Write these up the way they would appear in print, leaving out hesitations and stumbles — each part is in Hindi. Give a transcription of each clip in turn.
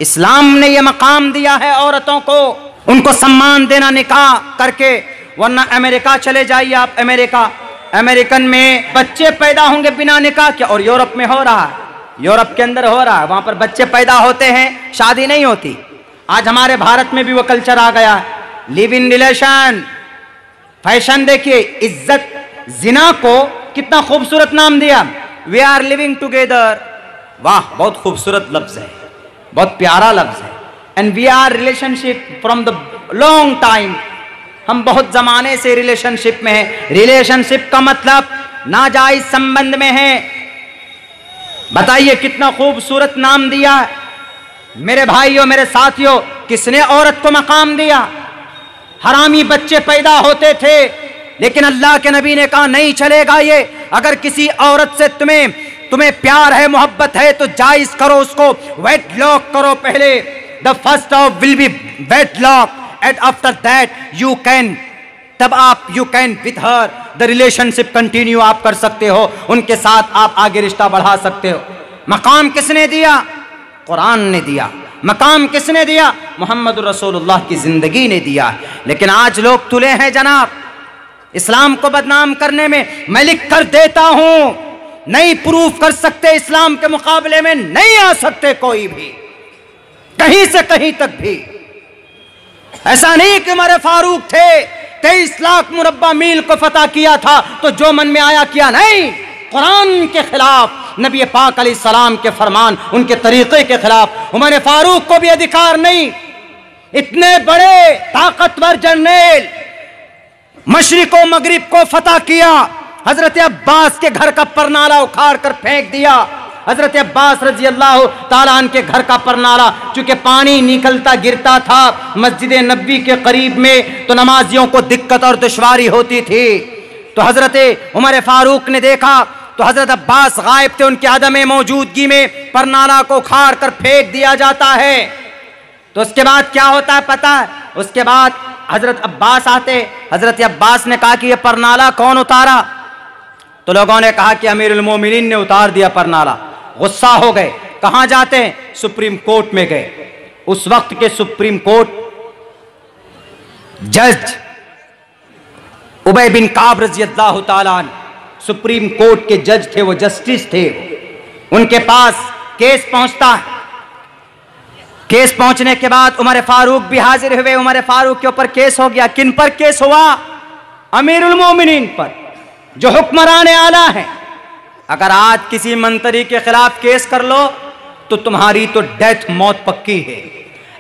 इस्लाम ने यह मकाम दिया है औरतों को, उनको सम्मान देना निकाह करके। वरना अमेरिका चले जाइए आप, अमेरिकन में बच्चे पैदा होंगे बिना निकाह के, और यूरोप में हो रहा है, यूरोप के अंदर हो रहा है, वहां पर बच्चे पैदा होते हैं, शादी नहीं होती। आज हमारे भारत में भी वो कल्चर आ गया है, लिव इन रिलेशन, फैशन। देखिए इज्जत, जिना को कितना खूबसूरत नाम दिया, वी आर लिविंग टुगेदर। वाह, बहुत खूबसूरत लफ्ज है, बहुत प्यारा लफ्ज है। And we are relationship from the long time, हम बहुत जमाने से रिलेशनशिप में हैं। रिलेशनशिप का मतलब नाजायज संबंध में है। बताइए कितना खूबसूरत नाम दिया है। मेरे भाइयों, मेरे साथियों, किसने औरत को मकाम दिया? हरामी बच्चे पैदा होते थे, लेकिन अल्लाह के नबी ने कहा नहीं चलेगा ये। अगर किसी औरत से तुम्हें प्यार है, मोहब्बत है, तो जायज करो उसको, वेट लॉक करो पहले। The first of will be wedlock and after that you can, तब आप you can with her the relationship continue आप कर सकते हो, उनके साथ आप आगे रिश्ता बढ़ा सकते हो। मकाम किसने दिया? कुरान ने दिया। मकाम किसने दिया? मोहम्मद रसूलुल्लाह की जिंदगी ने दिया। लेकिन आज लोग तुले हैं जनाब इस्लाम को बदनाम करने में। मैं लिख कर देता हूं, नहीं प्रूफ कर सकते, इस्लाम के मुकाबले में नहीं आ सकते कोई भी, कहीं से कहीं तक भी। ऐसा नहीं कि उमर फारूक थे, 23 लाख मुरब्बा मील को फतह किया था तो जो मन में आया किया, नहीं। कुरान के खिलाफ, नबी पाक अलैहिस्सलाम के फरमान, उनके तरीके के खिलाफ उमर फारूक को भी अधिकार नहीं। इतने बड़े ताकतवर जनरल, मशरिक व मगरिब को फतह किया, हजरत अब्बास के घर का परनाला उखाड़ कर फेंक दिया। हजरत अब्बास रजी अल्लाह ताला अन्हु के घर का परनाला, चूंकि पानी निकलता गिरता था मस्जिद नबी के करीब में, तो नमाजियों को दिक्कत और दुश्वारी होती थी। तो हजरत उमर फारूक ने देखा तो हजरत अब्बास गायब थे, उनकी अदम मौजूदगी में परनाला को उखाड़ कर फेंक दिया जाता है। तो उसके बाद क्या होता है पता है? उसके बाद हजरत अब्बास आते। हजरत अब्बास ने कहा कि यह परनाला कौन उतारा? तो लोगों ने कहा कि अमीरुल मोमिनीन ने उतार दिया परनाला। गुस्सा हो गए। कहां जाते हैं? सुप्रीम कोर्ट में गए। उस वक्त के सुप्रीम कोर्ट जज उबय बिन काब रज़ी अल्लाह ताला अन्हु सुप्रीम कोर्ट के जज थे, वो जस्टिस थे। उनके पास केस पहुंचता है। केस पहुंचने के बाद उमर फारूक भी हाजिर हुए। उमर फारूक के ऊपर केस हो गया। किन पर केस हुआ? अमीरुल मोमिनीन पर, जो हुक्मरान आला है। अगर आज किसी मंत्री के खिलाफ केस कर लो तो तुम्हारी तो डेथ, मौत पक्की है।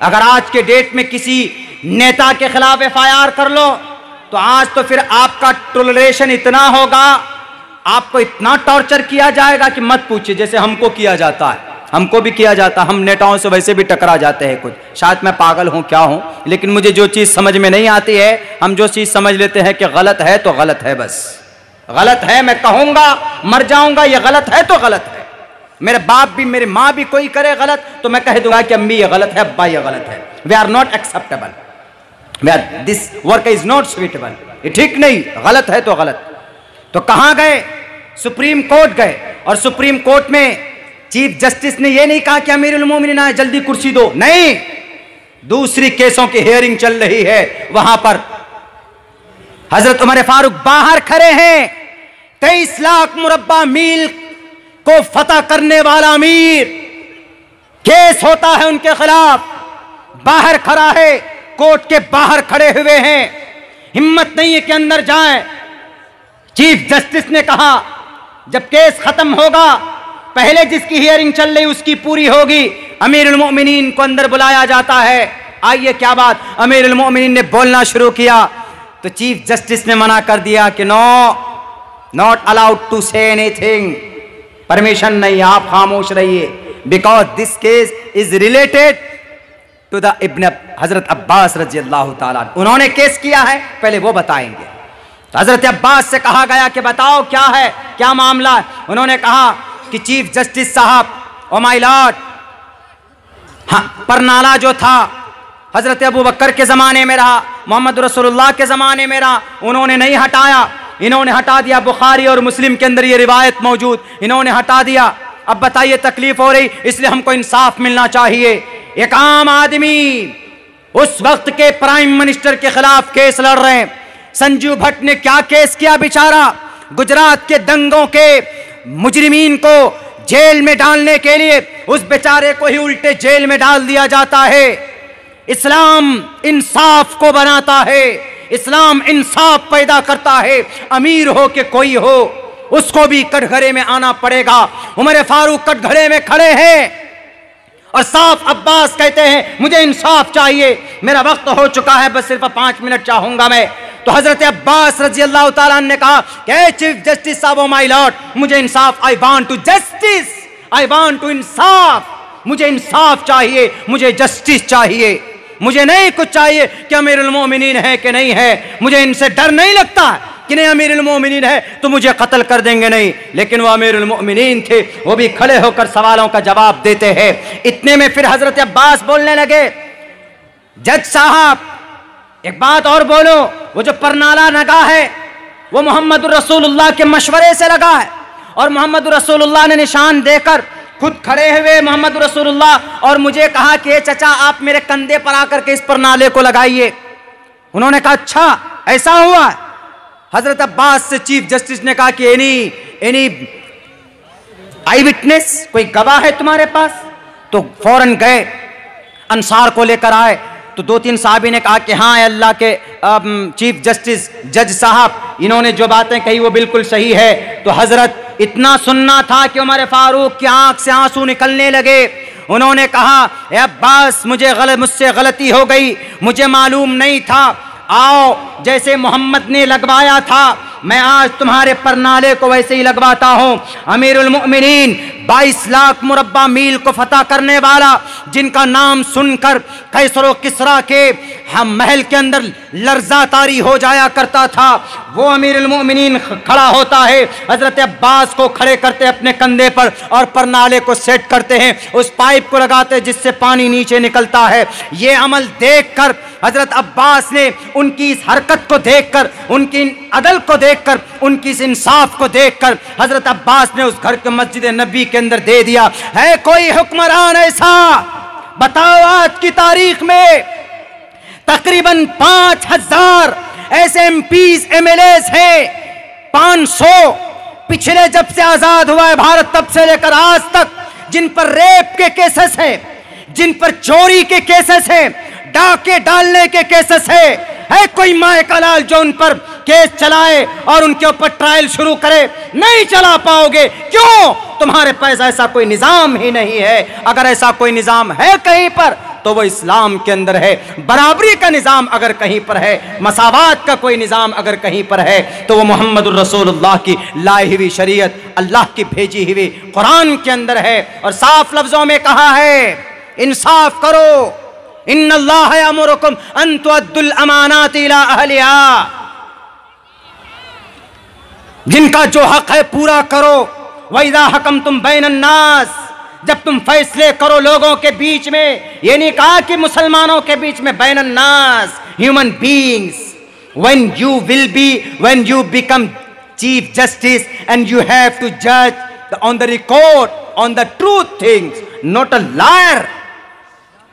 अगर आज के डेट में किसी नेता के खिलाफ FIR कर लो तो आज तो फिर आपका टॉलरेशन इतना होगा, आपको इतना टॉर्चर किया जाएगा कि मत पूछिए। जैसे हमको किया जाता है, हमको भी किया जाता है, हम नेताओं से वैसे भी टकरा जाते हैं कुछ। शायद मैं पागल हूं, क्या हूं, लेकिन मुझे जो चीज़ समझ में नहीं आती है, हम जो चीज़ समझ लेते हैं कि गलत है तो गलत है, बस गलत है। मैं कहूंगा मर जाऊंगा ये गलत है तो गलत है। मेरे बाप भी, मेरी माँ भी कोई करे गलत तो मैं कह दूंगा कि अम्मी ये गलत है, अब्बा ये गलत है। We are not acceptable, this work is not suitable, ये ठीक नहीं, गलत है तो गलत। तो कहां गए? सुप्रीम कोर्ट गए। और सुप्रीम कोर्ट में चीफ जस्टिस ने यह नहीं कहा कि अमीरुल मोमिनीन आए जल्दी कुर्सी दो, नहीं, दूसरी केसों की हियरिंग चल रही है। वहां पर हजरत उमर फारूक बाहर खड़े हैं। 23 लाख मुरब्बा मील को फतह करने वाला अमीर, केस होता है उनके खिलाफ, बाहर खड़ा है, कोर्ट के बाहर खड़े हुए हैं, हिम्मत नहीं है कि अंदर जाएं। चीफ जस्टिस ने कहा जब केस खत्म होगा, पहले जिसकी हियरिंग चल रही उसकी पूरी होगी, अमीरुल मोमिनीन को अंदर बुलाया जाता है। आइए क्या बात? अमीरुल मोमिनीन ने बोलना शुरू किया तो चीफ जस्टिस ने मना कर दिया कि no, not allowed to say anything, permission नहीं, आप खामोश रहिए, because this case is related to the इब्न हजरत अब्बास रजी अल्लाह ताला। उन्होंने केस किया है, पहले वो बताएंगे। तो हजरत अब्बास से कहा गया कि बताओ क्या है, क्या मामला है? उन्होंने कहा कि चीफ जस्टिस साहब, ओ माय लॉर्ड, हाँ, परनाला जो था हजरत अबू बकर के ज़माने में रहा, मोहम्मद रसूलुल्लाह के ज़माने में रहा, उन्होंने नहीं हटाया, इन्होंने हटा दिया। बुखारी और मुस्लिम के अंदर ये रिवायत मौजूद, इन्होंने हटा दिया। अब बताइए तकलीफ हो रही, इसलिए हमको इंसाफ मिलना चाहिए। एक आम आदमी उस वक्त के प्राइम मिनिस्टर के खिलाफ केस लड़ रहे हैं। संजीव भट्ट ने क्या केस किया बेचारा, गुजरात के दंगों के मुजरिमीन को जेल में डालने के लिए उस बेचारे को ही उल्टे जेल में डाल दिया जाता है। इस्लाम इंसाफ को बनाता है, इस्लाम इंसाफ पैदा करता है। अमीर हो कि कोई हो, उसको भी कटघरे में आना पड़ेगा। उमर फारूक कटघरे में खड़े हैं और साफ अब्बास कहते हैं मुझे इंसाफ चाहिए, मेरा वक्त हो चुका है, बस सिर्फ 5 मिनट चाहूंगा मैं। तो हजरत अब्बास रजी अल्लाह ताला ने कहा कि चीफ जस्टिस साहब, ओ माय लॉर्ड, मुझे इंसाफ, I want to justice, I want to इंसाफ, मुझे इंसाफ चाहिए, मुझे जस्टिस चाहिए। मुझे नहीं कुछ चाहिए कि अमीरुल मोमिनीन है कि नहीं है, मुझे इनसे डर नहीं लगता कि नहीं अमीरुल मोमिनीन है तो मुझे कत्ल कर देंगे, नहीं। लेकिन वो अमीरुल मोमिनीन थे, वो भी खड़े होकर सवालों का जवाब देते हैं। इतने में फिर हजरत अब्बास बोलने लगे, जज साहब एक बात और बोलो, वो जो परनाला लगा है वो मोहम्मद रसूलुल्लाह के मशवरे से लगा है और मोहम्मद रसूलुल्लाह ने निशान देकर खुद खड़े हुए मोहम्मद रसूलुल्लाह और मुझे कहा कि चचा आप मेरे कंधे पर आकर के इस परनाले को लगाइए। उन्होंने कहा अच्छा ऐसा हुआ। हजरत अब्बास से चीफ जस्टिस ने कहा कि एनी आई विटनेस, कोई गवाह है तुम्हारे पास? तो फौरन गए, अंसार को लेकर आए। तो 2-3 साहबी ने कहा कि हाँ अल्लाह के चीफ जस्टिस जज साहब, इन्होंने जो बातें कही वो बिल्कुल सही है। तो हजरत इतना सुनना था कि उमर फारूक की आंख से आंसू निकलने लगे। उन्होंने कहा ए अब्बास मुझसे गलती हो गई, मुझे मालूम नहीं था, आओ जैसे मोहम्मद ने लगवाया था मैं आज तुम्हारे परनाले को वैसे ही लगवाता हूं। अमीरुल मोमिनीन 22 लाख मुरब्बा मील को फतह करने वाला, जिनका नाम सुनकर कैसर व किसरा के हम महल के अंदर लर्जा तारी हो जाया करता था, वो अमीरुल मोमिनीन खड़ा होता है। हजरत अब्बास को खड़े करते अपने कंधे पर और परनाले को सेट करते हैं, उस पाइप को लगाते जिससे पानी नीचे निकलता है। ये अमल देखकर हजरत अब्बास ने उनकी इस हरकत को देखकर, उनकी अदल को देखकर, उनकी इस इंसाफ को देखकर हजरत अब्बास ने उस घर के मस्जिद नबी के अंदर दे दिया। है कोई हुक्मरान ऐसा बताओ आज की तारीख में? तकरीबन 5000 ऐसे एमपीज एमएलएस हैं, 500 पिछले जब से आजाद हुआ है भारत तब से लेकर आज तक, जिन पर रेप के केसेस हैं, जिन पर चोरी के केसेस हैं, डाके डालने के केसेस है कोई माए का लाल जो उन पर केस चलाए और उनके ऊपर ट्रायल शुरू करे? नहीं चला पाओगे। क्यों? तुम्हारे पास ऐसा कोई निजाम ही नहीं है। अगर ऐसा कोई निजाम है कहीं पर तो वो इस्लाम के अंदर है। बराबरी का निजाम अगर कहीं पर है, मसावात का कोई निजाम अगर कहीं पर है तो वो मोहम्मद रसूलुल्लाह की लाई हुई शरीयत, अल्लाह की भेजी हुई कुरान के अंदर है। और साफ लफ्जों में कहा है इंसाफ करो, इन्नल्लाह यअमुरुकुम अन तुअद्दुल अमानाति इला अहलिहा, जिनका जो हक है पूरा करो। वइज़ा हकमतुम बैनन नास, जब तुम फैसले करो लोगों के बीच में, ये नहीं कहा कि मुसलमानों के बीच में, बैनन नास human beings, when you become chief justice and you have to judge on the record, on the truth things, not a liar।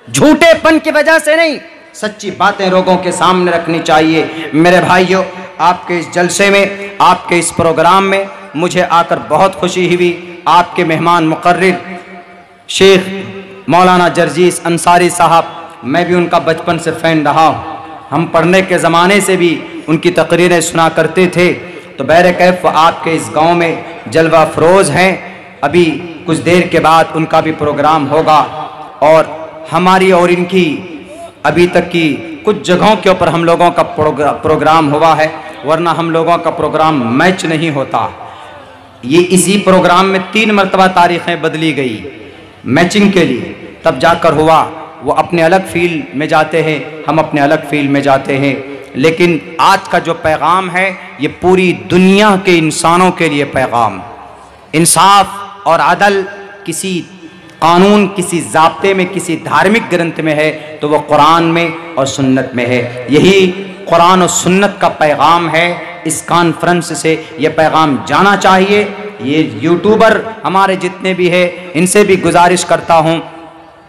झूठेपन की वजह से नहीं, सच्ची बातें लोगों के सामने रखनी चाहिए। मेरे भाइयों, आपके इस जलसे में, आपके इस प्रोग्राम में मुझे आकर बहुत खुशी हुई। आपके मेहमान मुकर्रिर शेख मौलाना जर्जीस अंसारी साहब, मैं भी उनका बचपन से फ़ैन रहा हूँ। हम पढ़ने के ज़माने से भी उनकी तकरीरें सुना करते थे। तो बहरकैफ आपके इस गांव में जलवा फरोज़ हैं। अभी कुछ देर के बाद उनका भी प्रोग्राम होगा और हमारी और इनकी अभी तक की कुछ जगहों के ऊपर हम लोगों का प्रोग्राम हुआ है, वरना हम लोगों का प्रोग्राम मैच नहीं होता। ये इसी प्रोग्राम में 3 मरतबा तारीखें बदली गई मैचिंग के लिए, तब जाकर हुआ। वो अपने अलग फील्ड में जाते हैं, हम अपने अलग फील्ड में जाते हैं। लेकिन आज का जो पैगाम है ये पूरी दुनिया के इंसानों के लिए पैगाम। इंसाफ और अदल किसी कानून, किसी ज़ाब्ते में, किसी धार्मिक ग्रंथ में है तो वो कुरान में और सुन्नत में है। यही कुरान और सुन्नत का पैगाम है। इस कॉन्फ्रेंस से ये पैगाम जाना चाहिए। ये यूट्यूबर हमारे जितने भी हैं इनसे भी गुजारिश करता हूँ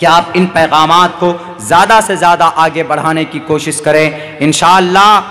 कि आप इन पैगामात को ज़्यादा से ज़्यादा आगे बढ़ाने की कोशिश करें। इंशाअल्लाह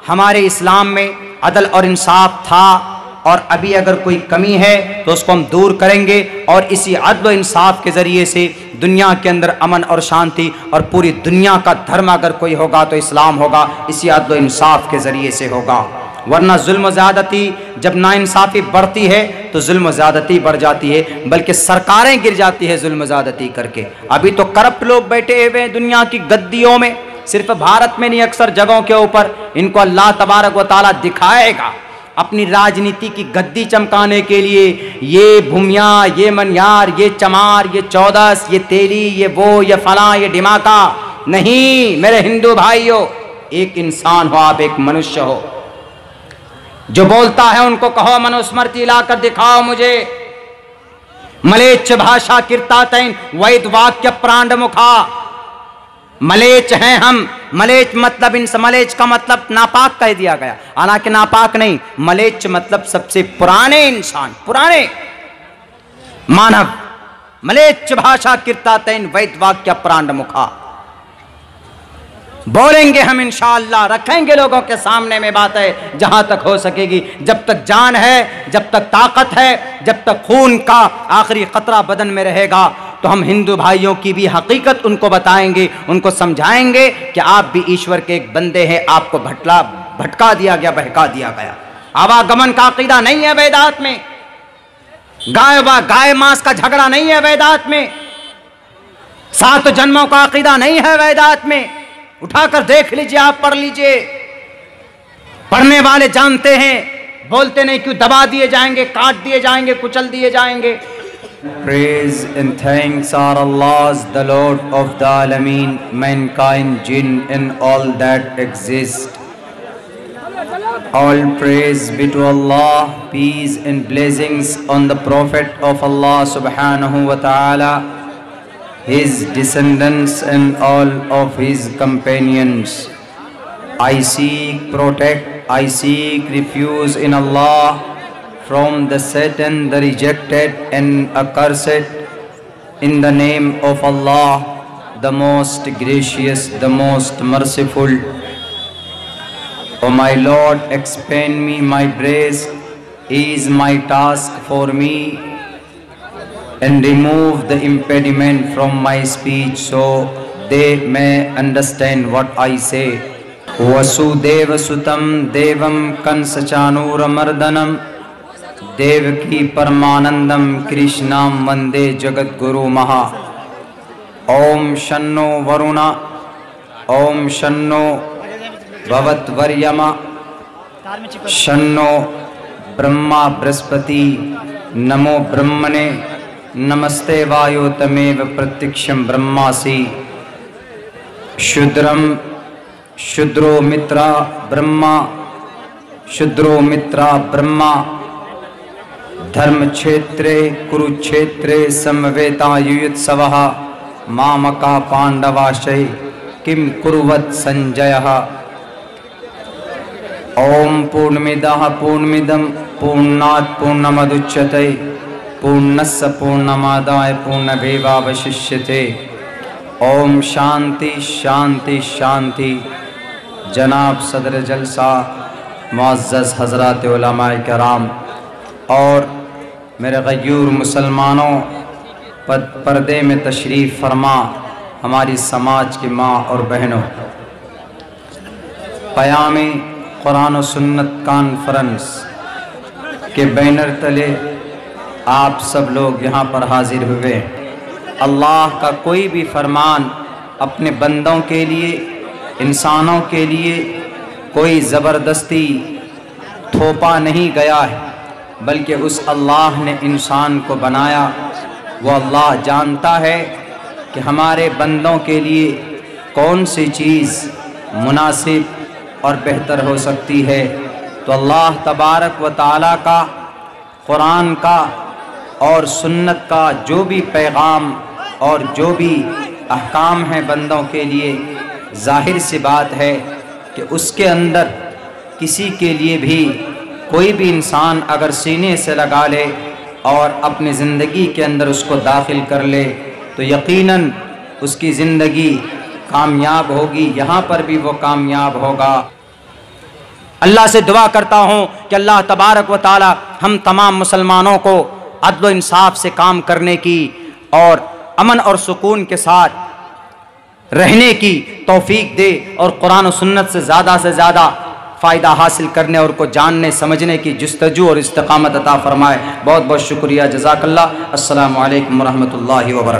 हमारे इस्लाम में अदल और इंसाफ था, और अभी अगर कोई कमी है तो उसको हम दूर करेंगे, और इसी अदल और इंसाफ के ज़रिए से दुनिया के अंदर अमन और शांति, और पूरी दुनिया का धर्म अगर कोई होगा तो इस्लाम होगा, इसी अदल और इंसाफ के ज़रिए से होगा। वरना जुल्म ज़्यादती, जब नाइंसाफ़ी बढ़ती है तो जुल्म ज़्यादती बढ़ जाती है, बल्कि सरकारें गिर जाती है जुल्म ज़्यादती करके। अभी तो करप्ट लोग बैठे हुए हैं दुनिया की गद्दियों में, सिर्फ भारत में नहीं, अक्सर जगहों के ऊपर। इनको अल्लाह तबारक व तआला दिखाएगा अपनी राजनीति की गद्दी चमकाने के लिए। ये भूमिया, ये मनियार, ये चमार, ये चौदस, ये तेली, ये वो, ये फलां, ये डिमाका नहीं। मेरे हिंदू भाइयों, एक इंसान हो आप, एक मनुष्य हो। जो बोलता है उनको कहो मनुस्मृति लाकर दिखाओ मुझे। मलेच्छ भाषा कीर्तातैन वैद वाक्य प्रांड मुखा। मलेच्छ हैं हम। मलेच्छ मतलब, इन मलेच्छ का मतलब नापाक कह दिया गया, हालांकि नापाक नहीं, मलेच्छ मतलब सबसे पुराने इंसान, पुराने मानव। मलेच्छ भाषा कीर्तातैन वैद वाक्य प्रांड मुखा। बोलेंगे हम इंशाअल्लाह, रखेंगे लोगों के सामने में बात है जहां तक हो सकेगी। जब तक जान है, जब तक ताकत है, जब तक खून का आखिरी खतरा बदन में रहेगा, तो हम हिंदू भाइयों की भी हकीकत उनको बताएंगे, उनको समझाएंगे कि आप भी ईश्वर के एक बंदे हैं। आपको भटका दिया गया, बहका दिया गया। आवागमन का अकीदा नहीं है वेदात में। गाय मांस का झगड़ा नहीं है वेदात में। 7 जन्मों का अकीदा नहीं है वेदात में। उठाकर देख लीजिए, आप पढ़ लीजिए। पढ़ने वाले जानते हैं, बोलते नहीं क्यों। दबा दिए जाएंगे, काट दिए जाएंगे, कुचल दिए जाएंगे। Praise and thanks are Allah's, the Lord of the Alameen, mankind, jinn and all that exist. All praise be to Allah, peace and blessings on the Prophet of Allah subhanahu wa ta'ala, his descendants and all of his companions. I seek refuge in Allah from the Satan, the rejected and accursed, in the name of Allah, the most gracious, the most merciful. O my Lord, expand me my breast, ease my task for me, and remove the impediment from my speech so they may understand what I say. Vasudeva Sutam Devam Kansachanuramardanam Devaki Paramanandam Krishnam Vande Jagat Guru Maha. Om Shanno Varuna, Om Shanno Bhavat Varyama, Shanno Brahma Braspati, Namo Brahmane, नमस्ते वायो तमेव प्रत्यक्षम ब्रह्मासि। शूद्रो मित्रा ब्रह्मा धर्म क्षेत्रे कुरुक्षेत्रे समवेता युयुत्सवः मामका पांडवाशय किम कुर्वत् संजयः। ओम पूर्णमिदः पूर्णमिदं पूर्णात् पूर्णमुदच्यते पूर्णस्य पूर्णमादाय पूर्णमेवावशिष्यते। ओम शांति शांति शांति। जनाब सदर जलसा, मुअज़्ज़ज़ हज़रात उलमाए किराम और मेरे गयूर मुसलमानों, पर्दे में तशरीफ़ फरमा हमारी समाज की माँ और बहनों, क़याम कुरान और सुन्नत कॉन्फ्रेंस के बैनर तले आप सब लोग यहाँ पर हाजिर हुए। अल्लाह का कोई भी फरमान अपने बंदों के लिए, इंसानों के लिए कोई ज़बरदस्ती थोपा नहीं गया है, बल्कि उस अल्लाह ने इंसान को बनाया। वो अल्लाह जानता है कि हमारे बंदों के लिए कौन सी चीज़ मुनासिब और बेहतर हो सकती है। तो अल्लाह तबारक व तआला का, कुरान का और सुन्नत का जो भी पैगाम और जो भी अहकाम हैं बंदों के लिए, ज़ाहिर सी बात है कि उसके अंदर किसी के लिए भी कोई भी इंसान अगर सीने से लगा ले और अपनी ज़िंदगी के अंदर उसको दाखिल कर ले तो यकीनन उसकी ज़िंदगी कामयाब होगी, यहाँ पर भी वो कामयाब होगा। अल्लाह से दुआ करता हूँ कि अल्लाह तबारक व ताला हम तमाम मुसलमानों को अदल व इंसाफ से काम करने की और अमन और सुकून के साथ रहने की तौफीक दे और कुरान और सुन्नत से ज़्यादा फ़ायदा हासिल करने और को जानने समझने की जुस्तजू और इस्तिकामत अता फ़रमाए। बहुत बहुत शुक्रिया, जज़ाकल्लाह। अस्सलामु अलैकुम व रहमतुल्लाहि व बरकातहू।